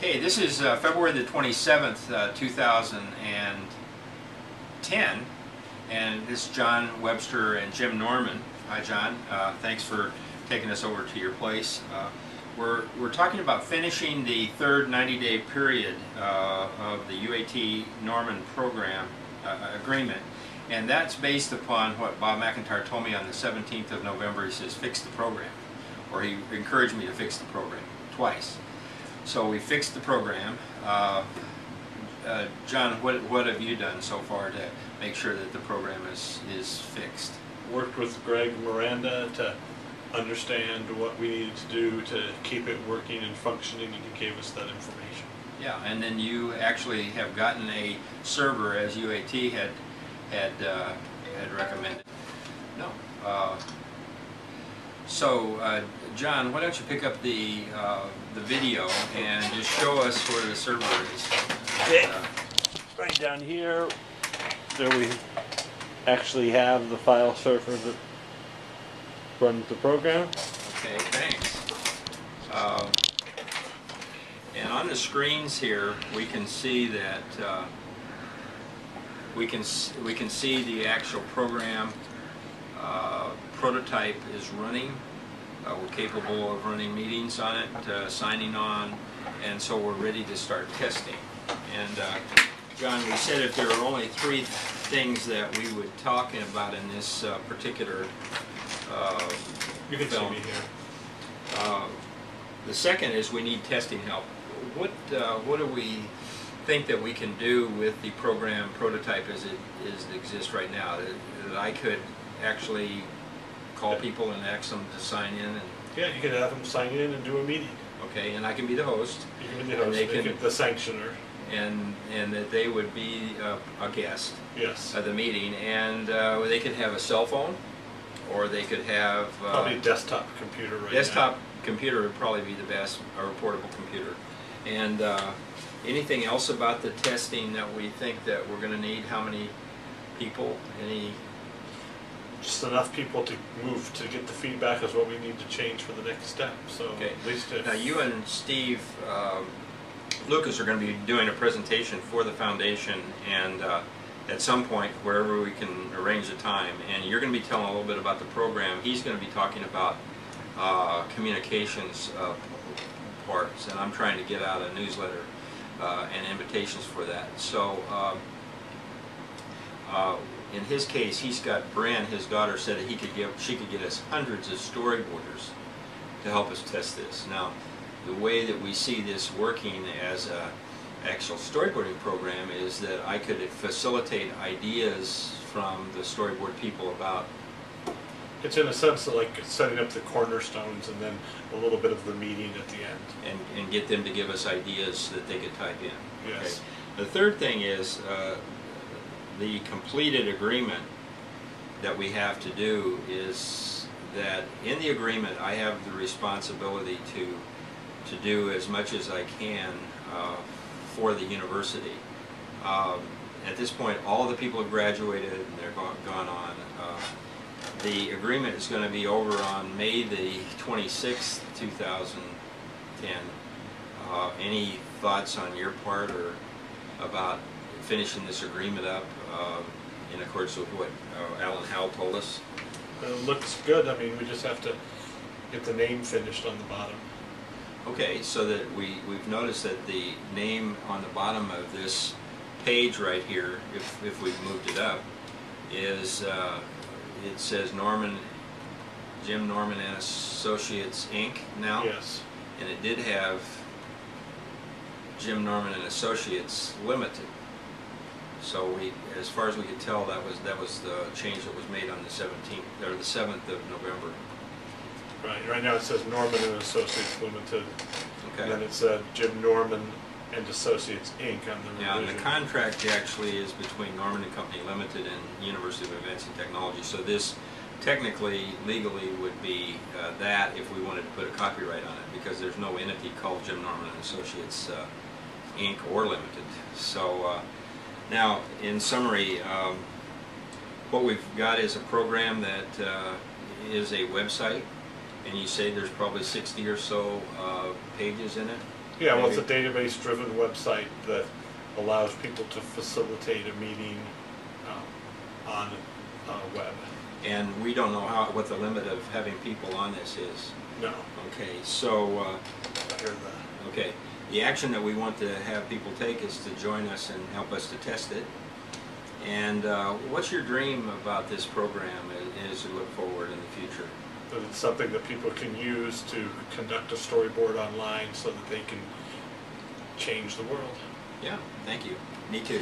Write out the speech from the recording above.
Okay, this is February the 27th, 2010, and this is John Webster and Jim Norman. Hi, John. Thanks for taking us over to your place. We're talking about finishing the third 90-day period of the UAT Norman program agreement, and that's based upon what Bob McIntyre told me on the 17th of November. He says, fix the program, or he encouraged me to fix the program twice. So we fixed the program. John, what have you done so far to make sure that the program is fixed? Worked with Greg Miranda to understand what we needed to do to keep it working and functioning, and he gave us that information. Yeah, and then you actually have gotten a server as UAT had recommended. No. John, why don't you pick up the video and just show us where the server is. Okay. Right down here, there we actually have the file server that runs the program. Okay, thanks. And on the screens here, we can see that we can see the actual program. Prototype is running. We're capable of running meetings on it, signing on, and so we're ready to start testing. And John, we said if there are only three things that we would talk about in this particular you can film. see me here. The second is we need testing help. What do we think that we can do with the program prototype as it exists right now? That I could actually call people and ask them to sign in? And yeah, you can have them sign in and do a meeting. Okay, and I can be the host. You can be the host, the sanctioner. And that they would be a guest. Yes. Of the meeting, and they could have a cell phone, or they could have probably a desktop computer right desktop computer would probably be the best, or a portable computer. And anything else about the testing that we think that we're going to need? How many people? Just enough people to move to get the feedback is what we need to change for the next step. So okay. At least if now you and Steve Lucas are going to be doing a presentation for the foundation, and at some point, wherever we can arrange the time, and you're going to be telling a little bit about the program. He's going to be talking about communications parts, and I'm trying to get out a newsletter and invitations for that. So in his case, he's got Bren, his daughter, said that she could get us hundreds of storyboarders to help us test this. Now, the way that we see this working as a actual storyboarding program is that I could facilitate ideas from the storyboard people about. It's in a sense like setting up the cornerstones and then a little bit of the meeting at the end. And get them to give us ideas that they could type in. Yes. Okay. The third thing is the completed agreement that we have to do is that in the agreement I have the responsibility to do as much as I can for the university. At this point, all the people have graduated and they're gone on. The agreement is going to be over on May the 26th, 2010. Any thoughts on your part or about finishing this agreement up in accordance with what Alan Howell told us? It looks good. I mean, we just have to get the name finished on the bottom. Okay, so that we've noticed that the name on the bottom of this page right here, if we've moved it up, is it says Jim Norman and Associates Inc. now. Yes. And it did have Jim Norman and Associates Limited. So as far as we could tell, that was the change that was made on the 17th or the 7th of November. Right. Right now it says Norman and Associates Limited. Okay. And then it said Jim Norman and Associates Inc. on the revision. Now, the contract actually is between Norman and Company Limited and University of Advancing Technology. So this technically, legally, would be that if we wanted to put a copyright on it, because there's no entity called Jim Norman and Associates Inc. or Limited. So now, in summary, what we've got is a program that is a website, and you say there's probably 60 or so pages in it. Yeah, well, it's a maybe? database-driven website that allows people to facilitate a meeting on web. And we don't know what the limit of having people on this is. No, Okay, so, I heard that. okay, the action that we want to have people take is to join us and help us to test it. And what's your dream about this program as you look forward in the future? But it's something that people can use to conduct a storyboard online so that they can change the world. Yeah, thank you. Me too.